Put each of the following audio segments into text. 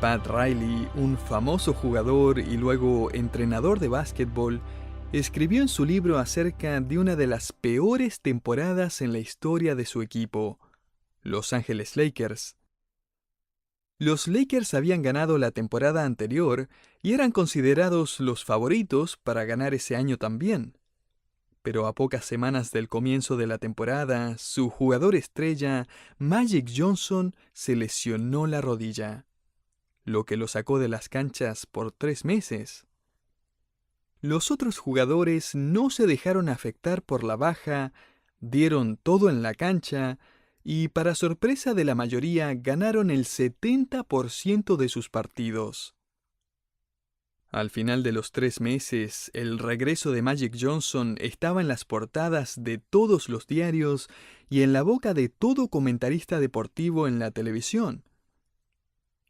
Pat Riley, un famoso jugador y luego entrenador de básquetbol, escribió en su libro acerca de una de las peores temporadas en la historia de su equipo, Los Ángeles Lakers. Los Lakers habían ganado la temporada anterior y eran considerados los favoritos para ganar ese año también. Pero a pocas semanas del comienzo de la temporada, su jugador estrella, Magic Johnson, se lesionó la rodilla, lo que lo sacó de las canchas por 3 meses. Los otros jugadores no se dejaron afectar por la baja, dieron todo en la cancha y, para sorpresa de la mayoría, ganaron el 70% de sus partidos. Al final de los 3 meses, el regreso de Magic Johnson estaba en las portadas de todos los diarios y en la boca de todo comentarista deportivo en la televisión.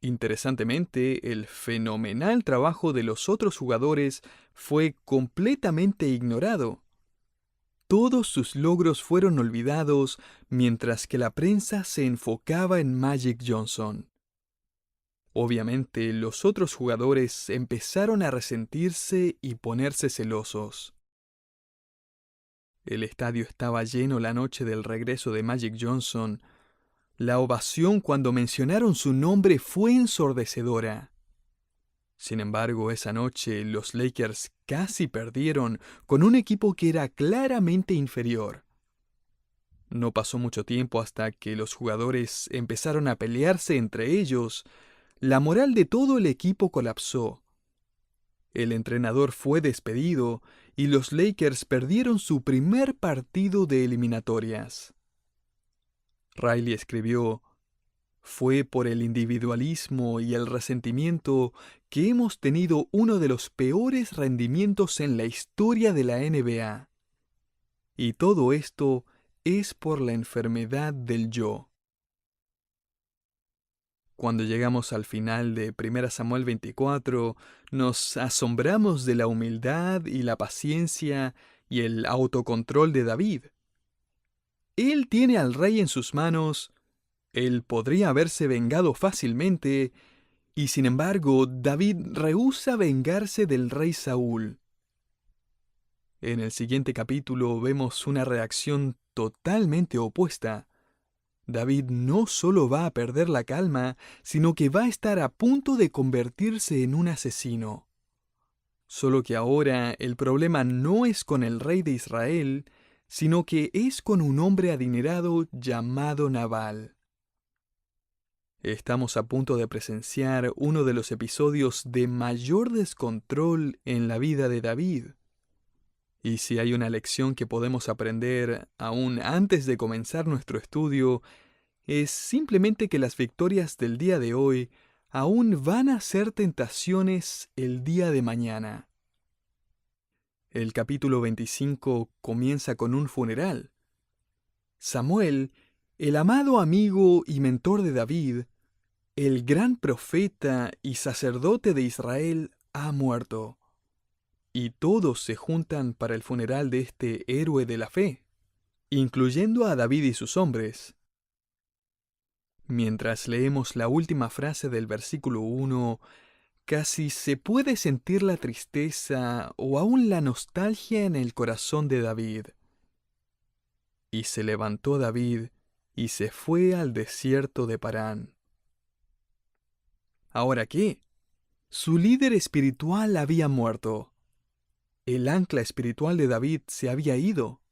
Interesantemente, el fenomenal trabajo de los otros jugadores fue completamente ignorado. Todos sus logros fueron olvidados mientras que la prensa se enfocaba en Magic Johnson. Obviamente, los otros jugadores empezaron a resentirse y ponerse celosos. El estadio estaba lleno la noche del regreso de Magic Johnson. La ovación cuando mencionaron su nombre fue ensordecedora. Sin embargo, esa noche los Lakers casi perdieron con un equipo que era claramente inferior. No pasó mucho tiempo hasta que los jugadores empezaron a pelearse entre ellos. La moral de todo el equipo colapsó. El entrenador fue despedido y los Lakers perdieron su primer partido de eliminatorias. Riley escribió: "Fue por el individualismo y el resentimiento que hemos tenido uno de los peores rendimientos en la historia de la NBA. Y todo esto es por la enfermedad del yo". Cuando llegamos al final de 1 Samuel 24, nos asombramos de la humildad y la paciencia y el autocontrol de David. Él tiene al rey en sus manos. Él podría haberse vengado fácilmente, y sin embargo, David rehúsa vengarse del rey Saúl. En el siguiente capítulo vemos una reacción totalmente opuesta. David no solo va a perder la calma, sino que va a estar a punto de convertirse en un asesino. Solo que ahora el problema no es con el rey de Israel, sino que es con un hombre adinerado llamado Nabal. Estamos a punto de presenciar uno de los episodios de mayor descontrol en la vida de David. Y si hay una lección que podemos aprender aún antes de comenzar nuestro estudio, es simplemente que las victorias del día de hoy aún van a ser tentaciones el día de mañana. El capítulo 25 comienza con un funeral. Samuel, el amado amigo y mentor de David, el gran profeta y sacerdote de Israel, ha muerto. Y todos se juntan para el funeral de este héroe de la fe, incluyendo a David y sus hombres. Mientras leemos la última frase del versículo 1, casi se puede sentir la tristeza o aún la nostalgia en el corazón de David. Y se levantó David y se fue al desierto de Parán. ¿Ahora qué? Su líder espiritual había muerto. El ancla espiritual de David se había ido.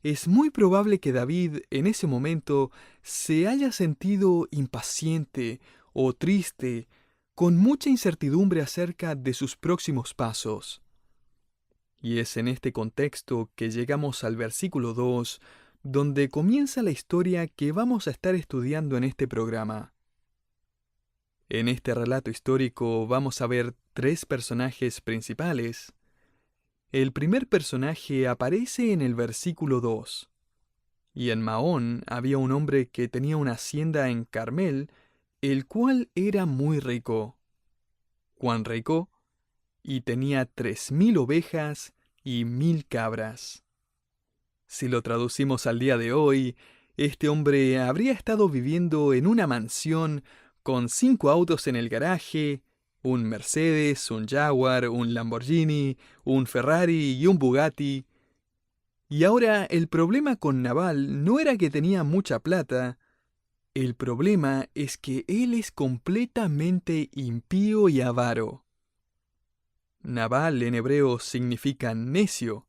Es muy probable que David en ese momento se haya sentido impaciente o triste, con mucha incertidumbre acerca de sus próximos pasos. Y es en este contexto que llegamos al versículo 2, donde comienza la historia que vamos a estar estudiando en este programa. En este relato histórico vamos a ver 3 personajes principales. El primer personaje aparece en el versículo 2. Y en Maón había un hombre que tenía una hacienda en Carmel, el cual era muy rico. ¿Cuán rico? Y tenía 3,000 ovejas y 1,000 cabras. Si lo traducimos al día de hoy, este hombre habría estado viviendo en una mansión con 5 autos en el garaje, un Mercedes, un Jaguar, un Lamborghini, un Ferrari y un Bugatti. Y ahora el problema con Nabal no era que tenía mucha plata, el problema es que él es completamente impío y avaro. Nabal en hebreo significa necio.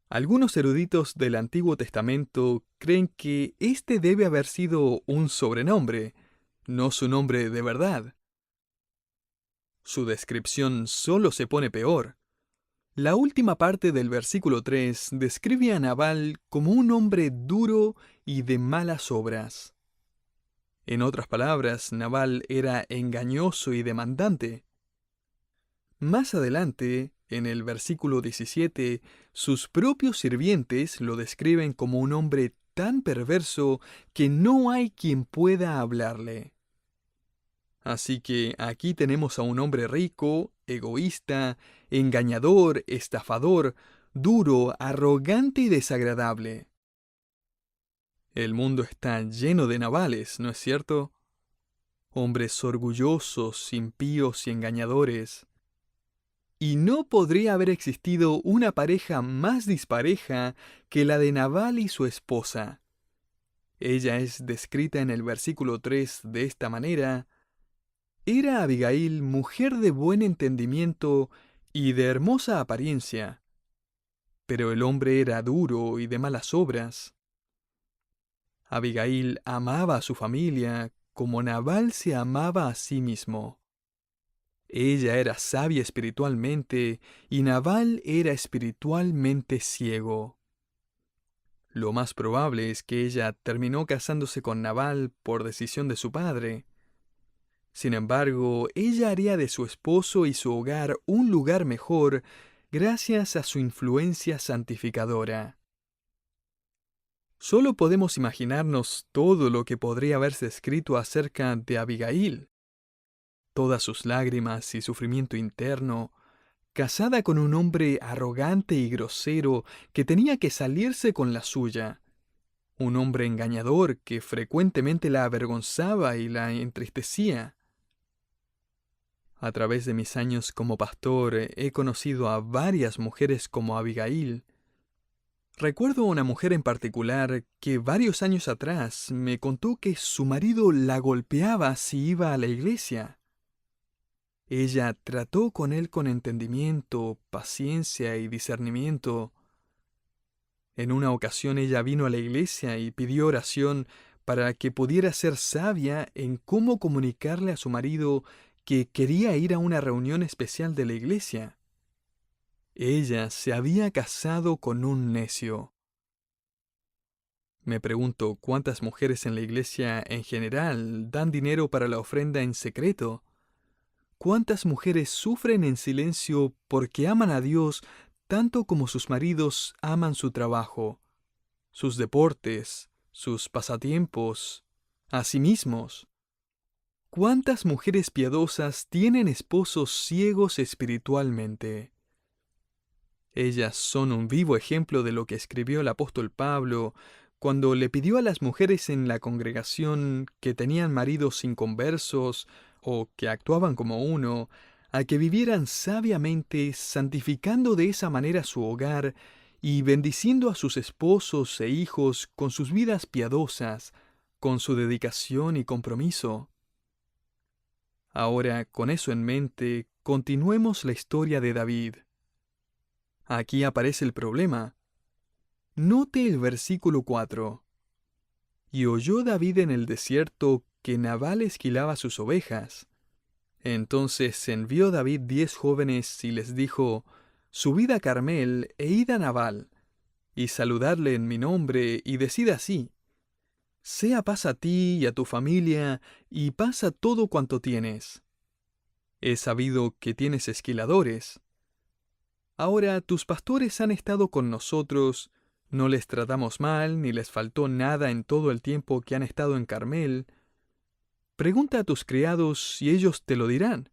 Algunos eruditos del Antiguo Testamento creen que este debe haber sido un sobrenombre, no su nombre de verdad. Su descripción solo se pone peor. La última parte del versículo 3 describe a Nabal como un hombre duro y de malas obras. En otras palabras, Nabal era engañoso y demandante. Más adelante, en el versículo 17, sus propios sirvientes lo describen como un hombre tan perverso que no hay quien pueda hablarle. Así que aquí tenemos a un hombre rico, egoísta, engañador, estafador, duro, arrogante y desagradable. El mundo está lleno de Nabales, ¿no es cierto? Hombres orgullosos, impíos y engañadores. Y no podría haber existido una pareja más dispareja que la de Nabal y su esposa. Ella es descrita en el versículo 3 de esta manera: era Abigail mujer de buen entendimiento y de hermosa apariencia, pero el hombre era duro y de malas obras. Abigail amaba a su familia como Nabal se amaba a sí mismo. Ella era sabia espiritualmente y Nabal era espiritualmente ciego. Lo más probable es que ella terminó casándose con Nabal por decisión de su padre. Sin embargo, ella haría de su esposo y su hogar un lugar mejor gracias a su influencia santificadora. Solo podemos imaginarnos todo lo que podría haberse escrito acerca de Abigail. Todas sus lágrimas y sufrimiento interno, casada con un hombre arrogante y grosero que tenía que salirse con la suya, un hombre engañador que frecuentemente la avergonzaba y la entristecía. A través de mis años como pastor he conocido a varias mujeres como Abigail. Recuerdo a una mujer en particular que varios años atrás me contó que su marido la golpeaba si iba a la iglesia. Ella trató con él con entendimiento, paciencia y discernimiento. En una ocasión ella vino a la iglesia y pidió oración para que pudiera ser sabia en cómo comunicarle a su marido que quería ir a una reunión especial de la iglesia. Ella se había casado con un necio. Me pregunto cuántas mujeres en la iglesia en general dan dinero para la ofrenda en secreto. ¿Cuántas mujeres sufren en silencio porque aman a Dios tanto como sus maridos aman su trabajo, sus deportes, sus pasatiempos, a sí mismos? ¿Cuántas mujeres piadosas tienen esposos ciegos espiritualmente? Ellas son un vivo ejemplo de lo que escribió el apóstol Pablo cuando le pidió a las mujeres en la congregación que tenían maridos inconversos o que actuaban como uno, a que vivieran sabiamente, santificando de esa manera su hogar y bendiciendo a sus esposos e hijos con sus vidas piadosas, con su dedicación y compromiso. Ahora, con eso en mente, continuemos la historia de David. Aquí aparece el problema. Note el versículo 4. Y oyó David en el desierto que Nabal esquilaba sus ovejas. Entonces envió David 10 jóvenes y les dijo: Subid a Carmel e id a Nabal, y saludadle en mi nombre, y decid así: sea paz a ti y a tu familia, y paz a todo cuanto tienes. He sabido que tienes esquiladores. Ahora tus pastores han estado con nosotros, no les tratamos mal, ni les faltó nada en todo el tiempo que han estado en Carmel. Pregunta a tus criados y ellos te lo dirán.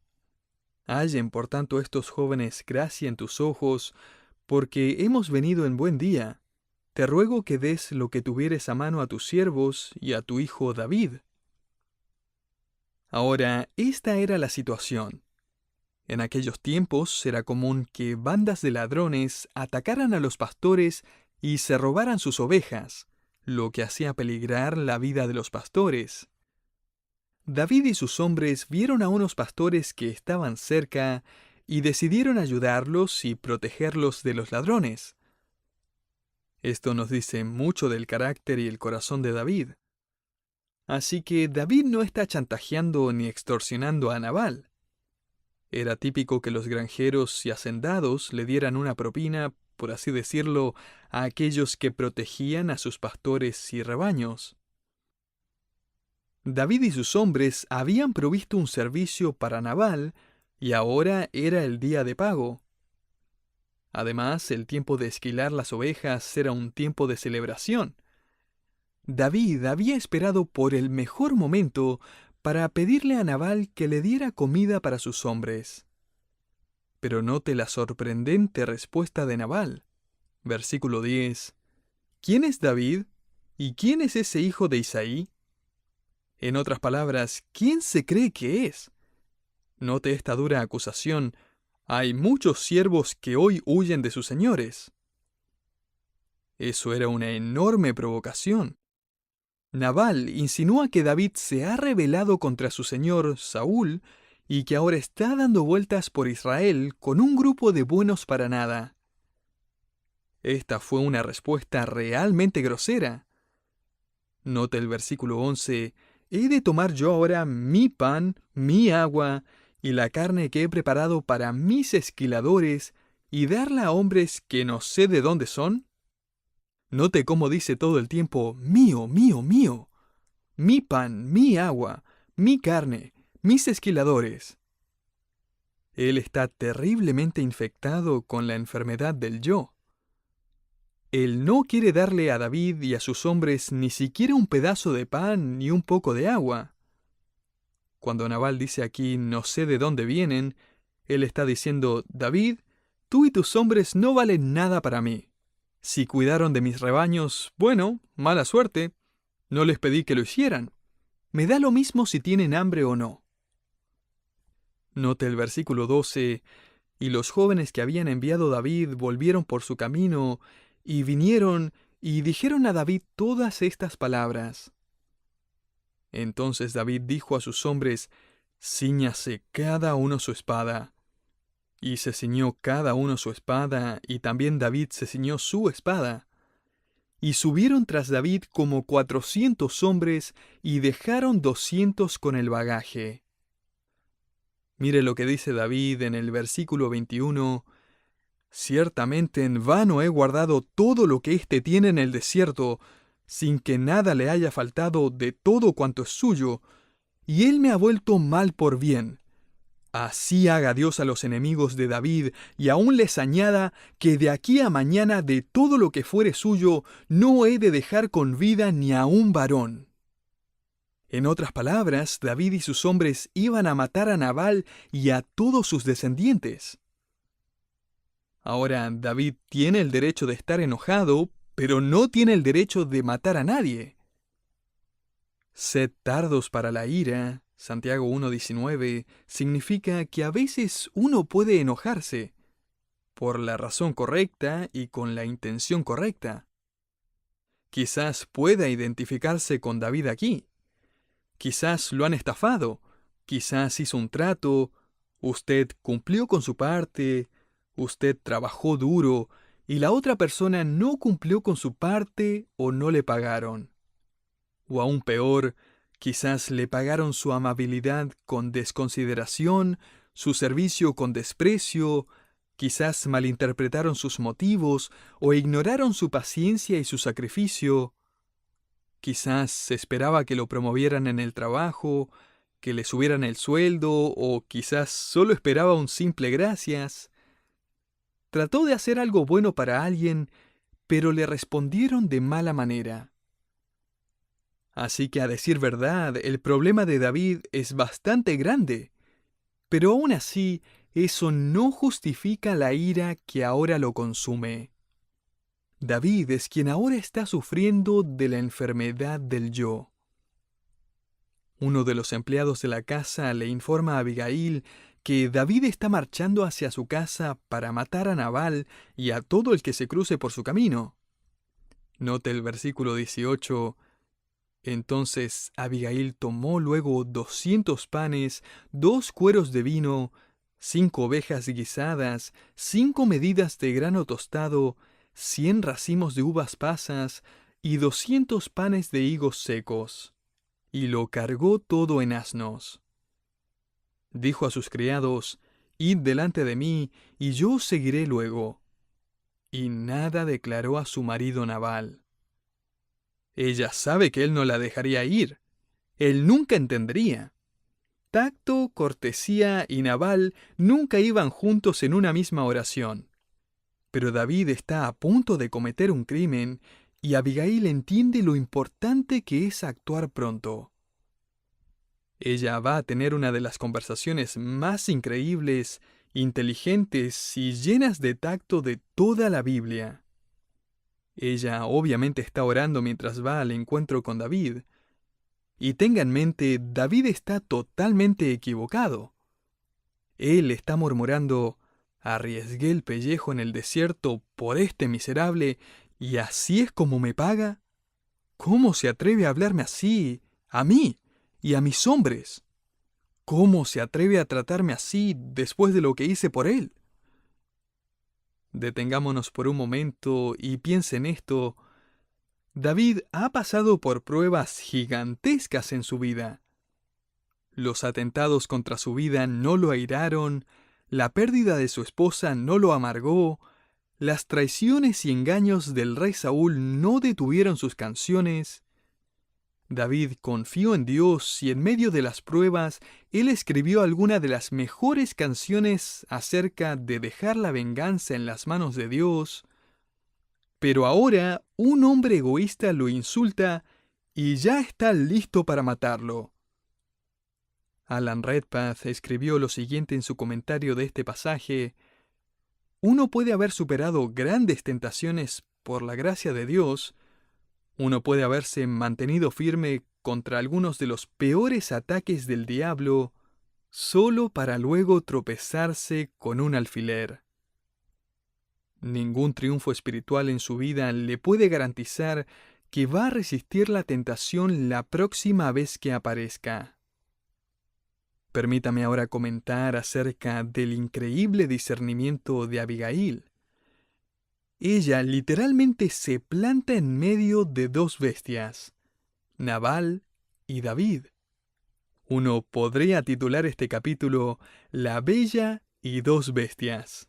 Hallen por tanto estos jóvenes gracia en tus ojos, porque hemos venido en buen día. Te ruego que des lo que tuvieres a mano a tus siervos y a tu hijo David. Ahora, esta era la situación. En aquellos tiempos era común que bandas de ladrones atacaran a los pastores y se robaran sus ovejas, lo que hacía peligrar la vida de los pastores. David y sus hombres vieron a unos pastores que estaban cerca y decidieron ayudarlos y protegerlos de los ladrones. Esto nos dice mucho del carácter y el corazón de David. Así que David no está chantajeando ni extorsionando a Nabal. Era típico que los granjeros y hacendados le dieran una propina, por así decirlo, a aquellos que protegían a sus pastores y rebaños. David y sus hombres habían provisto un servicio para Nabal y ahora era el día de pago. Además, el tiempo de esquilar las ovejas era un tiempo de celebración. David había esperado por el mejor momento para pedirle a Nabal que le diera comida para sus hombres. Pero note la sorprendente respuesta de Nabal. Versículo 10. ¿Quién es David? ¿Y quién es ese hijo de Isaí? En otras palabras, ¿quién se cree que es? Note esta dura acusación. Hay muchos siervos que hoy huyen de sus señores. Eso era una enorme provocación. Nabal insinúa que David se ha rebelado contra su señor Saúl y que ahora está dando vueltas por Israel con un grupo de buenos para nada. Esta fue una respuesta realmente grosera. Nota el versículo 11. ¿He de tomar yo ahora mi pan, mi agua y la carne que he preparado para mis esquiladores y darla a hombres que no sé de dónde son? Note cómo dice todo el tiempo, mío, mío, mío. Mi pan, mi agua, mi carne, mis esquiladores. Él está terriblemente infectado con la enfermedad del yo. Él no quiere darle a David y a sus hombres ni siquiera un pedazo de pan ni un poco de agua. Cuando Nabal dice aquí no sé de dónde vienen, él está diciendo, David, tú y tus hombres no valen nada para mí. Si cuidaron de mis rebaños, bueno, mala suerte. No les pedí que lo hicieran. Me da lo mismo si tienen hambre o no. Note el versículo 12. Y los jóvenes que habían enviado David volvieron por su camino, y vinieron y dijeron a David todas estas palabras. Entonces David dijo a sus hombres, Cíñase cada uno su espada. Y se ciñó cada uno su espada, y también David se ciñó su espada. Y subieron tras David como 400 hombres, y dejaron 200 con el bagaje. Mire lo que dice David en el versículo 21. Ciertamente en vano he guardado todo lo que éste tiene en el desierto, sin que nada le haya faltado de todo cuanto es suyo, y él me ha vuelto mal por bien. Así haga Dios a los enemigos de David, y aún les añada que de aquí a mañana de todo lo que fuere suyo no he de dejar con vida ni a un varón. En otras palabras, David y sus hombres iban a matar a Nabal y a todos sus descendientes. Ahora, David tiene el derecho de estar enojado, pero no tiene el derecho de matar a nadie. Sed tardos para la ira, Santiago 1:19, significa que a veces uno puede enojarse, por la razón correcta y con la intención correcta. Quizás pueda identificarse con David aquí. Quizás lo han estafado, quizás hizo un trato, usted cumplió con su parte, usted trabajó duro y la otra persona no cumplió con su parte o no le pagaron. O aún peor, quizás le pagaron su amabilidad con desconsideración, su servicio con desprecio, quizás malinterpretaron sus motivos o ignoraron su paciencia y su sacrificio. Quizás se esperaba que lo promovieran en el trabajo, que le subieran el sueldo, o quizás solo esperaba un simple gracias. Trató de hacer algo bueno para alguien, pero le respondieron de mala manera. Así que a decir verdad, el problema de David es bastante grande, pero aún así, eso no justifica la ira que ahora lo consume. David es quien ahora está sufriendo de la enfermedad del yo. Uno de los empleados de la casa le informa a Abigail que David está marchando hacia su casa para matar a Nabal y a todo el que se cruce por su camino. Note el versículo 18. Entonces Abigail tomó luego 200 panes, 2 cueros de vino, 5 ovejas guisadas, 5 medidas de grano tostado, 100 racimos de uvas pasas y 200 panes de higos secos, y lo cargó todo en asnos. Dijo a sus criados: Id delante de mí, y yo os seguiré luego. Y nada declaró a su marido Nabal. Ella sabe que él no la dejaría ir. Él nunca entendería. Tacto, cortesía y Nabal nunca iban juntos en una misma oración. Pero David está a punto de cometer un crimen y Abigail entiende lo importante que es actuar pronto. Ella va a tener una de las conversaciones más increíbles, inteligentes y llenas de tacto de toda la Biblia. Ella obviamente está orando mientras va al encuentro con David. Y tenga en mente, David está totalmente equivocado. Él está murmurando: arriesgué el pellejo en el desierto por este miserable, y así es como me paga. ¿Cómo se atreve a hablarme así, a mí y a mis hombres? ¿Cómo se atreve a tratarme así después de lo que hice por él? Detengámonos por un momento y piense en esto. David ha pasado por pruebas gigantescas en su vida. Los atentados contra su vida no lo airaron, la pérdida de su esposa no lo amargó, las traiciones y engaños del rey Saúl no detuvieron sus canciones. David confió en Dios y en medio de las pruebas, él escribió alguna de las mejores canciones acerca de dejar la venganza en las manos de Dios. Pero ahora un hombre egoísta lo insulta y ya está listo para matarlo. Alan Redpath escribió lo siguiente en su comentario de este pasaje: uno puede haber superado grandes tentaciones por la gracia de Dios, uno puede haberse mantenido firme contra algunos de los peores ataques del diablo, solo para luego tropezarse con un alfiler. Ningún triunfo espiritual en su vida le puede garantizar que va a resistir la tentación la próxima vez que aparezca. Permítame ahora comentar acerca del increíble discernimiento de Abigail. Ella literalmente se planta en medio de dos bestias, Nabal y David. Uno podría titular este capítulo La Bella y dos Bestias.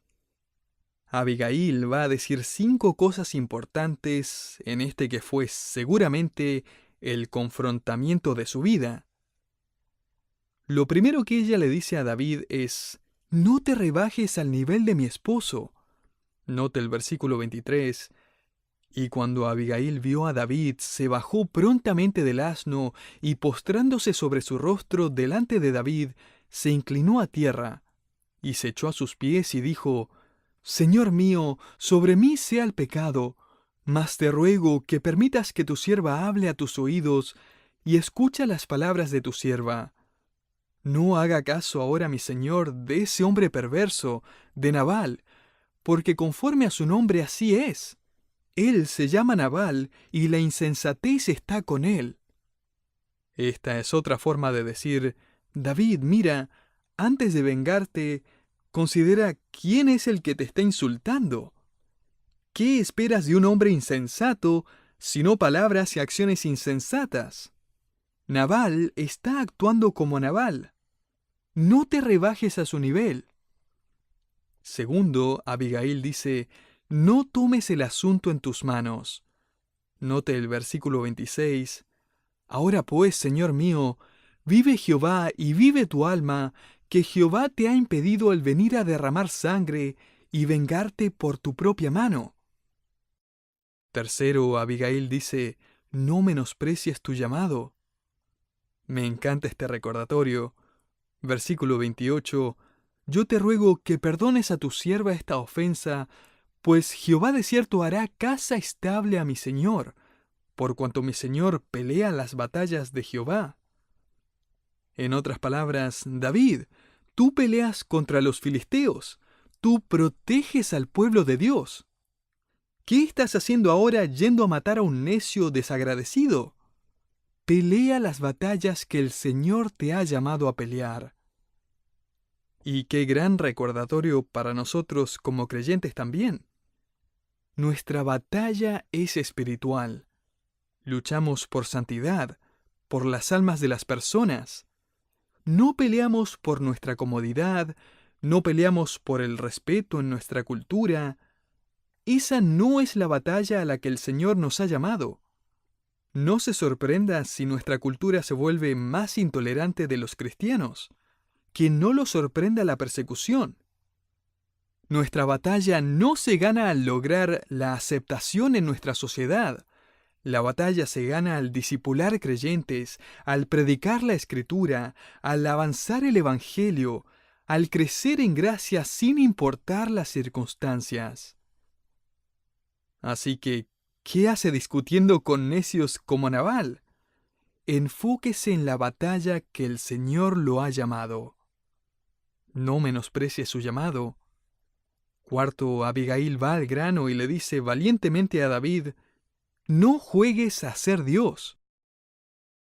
Abigail va a decir 5 cosas importantes en este que fue seguramente el confrontamiento de su vida. Lo primero que ella le dice a David es: no te rebajes al nivel de mi esposo. Note el versículo 23. Y cuando Abigail vio a David, se bajó prontamente del asno y postrándose sobre su rostro delante de David, se inclinó a tierra y se echó a sus pies y dijo: Señor mío, sobre mí sea el pecado, mas te ruego que permitas que tu sierva hable a tus oídos y escucha las palabras de tu sierva. No haga caso ahora mi señor de ese hombre perverso, de Nabal, porque conforme a su nombre así es. Él se llama Nabal y la insensatez está con él. Esta es otra forma de decir: David, mira, antes de vengarte, considera quién es el que te está insultando. ¿Qué esperas de un hombre insensato, sino palabras y acciones insensatas? Nabal está actuando como Nabal. No te rebajes a su nivel. Segundo, Abigail dice: no tomes el asunto en tus manos. Note el versículo 26. Ahora pues, Señor mío, vive Jehová y vive tu alma, que Jehová te ha impedido el venir a derramar sangre y vengarte por tu propia mano. Tercero, Abigail dice: no menosprecies tu llamado. Me encanta este recordatorio. Versículo 28. Yo te ruego que perdones a tu sierva esta ofensa, pues Jehová de cierto hará casa estable a mi señor, por cuanto mi señor pelea las batallas de Jehová. En otras palabras, David, tú peleas contra los filisteos, tú proteges al pueblo de Dios. ¿Qué estás haciendo ahora yendo a matar a un necio desagradecido? Pelea las batallas que el Señor te ha llamado a pelear. Y qué gran recordatorio para nosotros como creyentes también. Nuestra batalla es espiritual. Luchamos por santidad, por las almas de las personas. No peleamos por nuestra comodidad, no peleamos por el respeto en nuestra cultura. Esa no es la batalla a la que el Señor nos ha llamado. No se sorprenda si nuestra cultura se vuelve más intolerante de los cristianos. Que no lo sorprenda la persecución. Nuestra batalla no se gana al lograr la aceptación en nuestra sociedad. La batalla se gana al discipular creyentes, al predicar la Escritura, al avanzar el Evangelio, al crecer en gracia sin importar las circunstancias. Así que, ¿qué hace discutiendo con necios como Nabal? Enfóquese en la batalla que el Señor lo ha llamado. No menosprecie su llamado. Cuarto, Abigail va al grano y le dice valientemente a David, no juegues a ser Dios.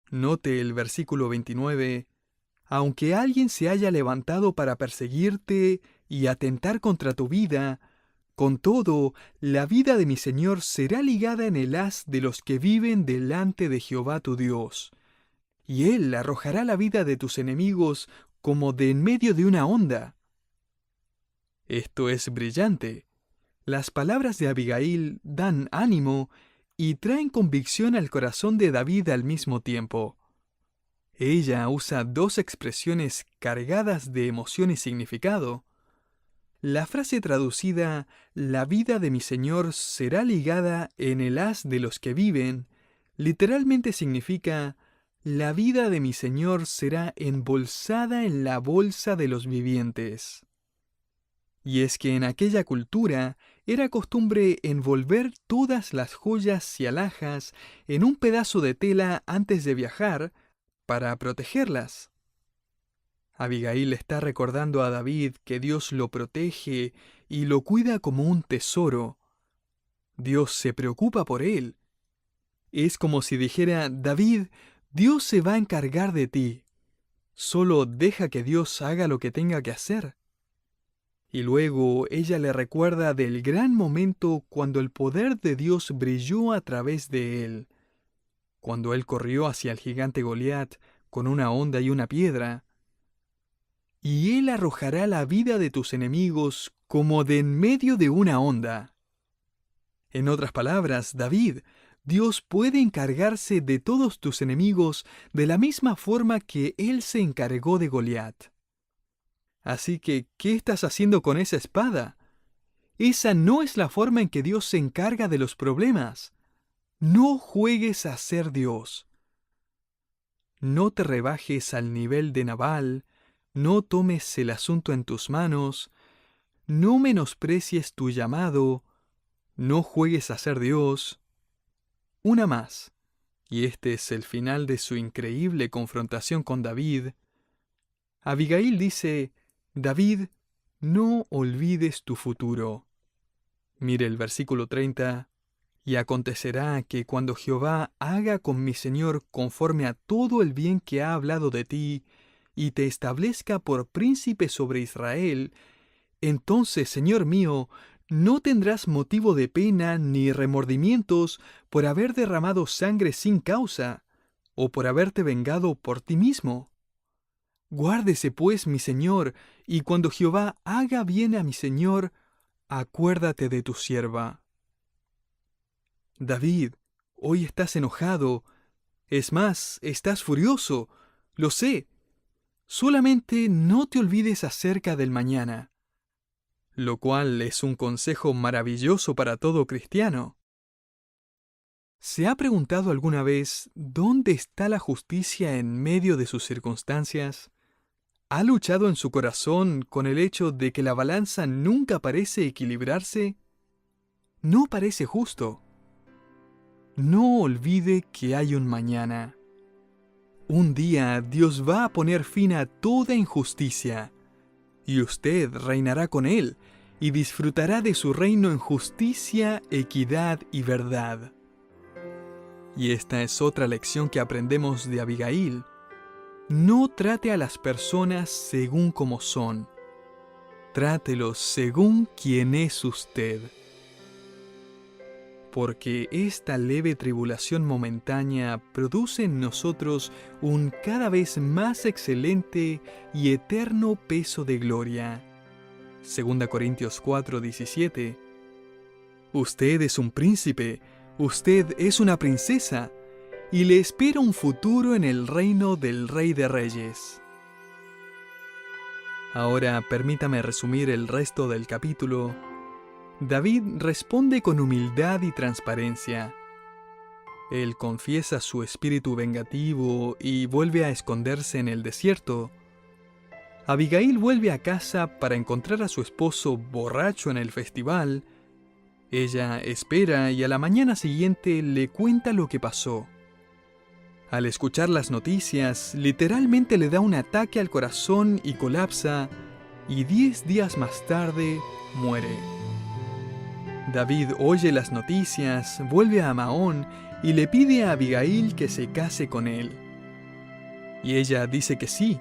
Note el versículo 29, aunque alguien se haya levantado para perseguirte y atentar contra tu vida, con todo, la vida de mi Señor será ligada en el haz de los que viven delante de Jehová tu Dios, y Él arrojará la vida de tus enemigos como de en medio de una onda. Esto es brillante. Las palabras de Abigail dan ánimo y traen convicción al corazón de David al mismo tiempo. Ella usa dos expresiones cargadas de emoción y significado. La frase traducida, la vida de mi Señor será ligada en el haz de los que viven, literalmente significa, la vida de mi Señor será embolsada en la bolsa de los vivientes. Y es que en aquella cultura era costumbre envolver todas las joyas y alhajas en un pedazo de tela antes de viajar para protegerlas. Abigail está recordando a David que Dios lo protege y lo cuida como un tesoro. Dios se preocupa por él. Es como si dijera, David, Dios se va a encargar de ti. Solo deja que Dios haga lo que tenga que hacer. Y luego ella le recuerda del gran momento cuando el poder de Dios brilló a través de él, cuando él corrió hacia el gigante Goliat con una honda y una piedra. Y él arrojará la vida de tus enemigos como de en medio de una onda. En otras palabras, David, Dios puede encargarse de todos tus enemigos de la misma forma que él se encargó de Goliat. Así que, ¿qué estás haciendo con esa espada? Esa no es la forma en que Dios se encarga de los problemas. No juegues a ser Dios. No te rebajes al nivel de Nabal, no tomes el asunto en tus manos, no menosprecies tu llamado, no juegues a ser Dios. Una más, y este es el final de su increíble confrontación con David. Abigail dice, David, no olvides tu futuro. Mire el versículo 30. Y acontecerá que cuando Jehová haga con mi Señor conforme a todo el bien que ha hablado de ti, y te establezca por príncipe sobre Israel, entonces, Señor mío, no tendrás motivo de pena ni remordimientos por haber derramado sangre sin causa, o por haberte vengado por ti mismo. Guárdese pues mi Señor, y cuando Jehová haga bien a mi Señor, acuérdate de tu sierva. David, hoy estás enojado, es más, estás furioso, lo sé. Solamente no te olvides acerca del mañana, lo cual es un consejo maravilloso para todo cristiano. ¿Se ha preguntado alguna vez dónde está la justicia en medio de sus circunstancias? ¿Ha luchado en su corazón con el hecho de que la balanza nunca parece equilibrarse? No parece justo. No olvide que hay un mañana. Un día Dios va a poner fin a toda injusticia, y usted reinará con Él, y disfrutará de su reino en justicia, equidad y verdad. Y esta es otra lección que aprendemos de Abigail. No trate a las personas según como son. Trátelos según quien es usted. Porque esta leve tribulación momentánea produce en nosotros un cada vez más excelente y eterno peso de gloria. 2 Corintios 4:17. Usted es un príncipe, usted es una princesa, y le espera un futuro en el reino del Rey de Reyes. Ahora permítame resumir el resto del capítulo. David responde con humildad y transparencia. Él confiesa su espíritu vengativo y vuelve a esconderse en el desierto. Abigail vuelve a casa para encontrar a su esposo borracho en el festival. Ella espera y a la mañana siguiente le cuenta lo que pasó. Al escuchar las noticias, literalmente le da un ataque al corazón y colapsa, y 10 días más tarde muere. David oye las noticias, vuelve a Maón y le pide a Abigail que se case con él. Y ella dice que sí.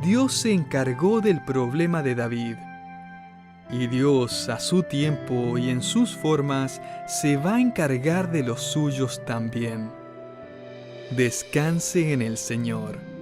Dios se encargó del problema de David. Y Dios, a su tiempo y en sus formas, se va a encargar de los suyos también. Descanse en el Señor.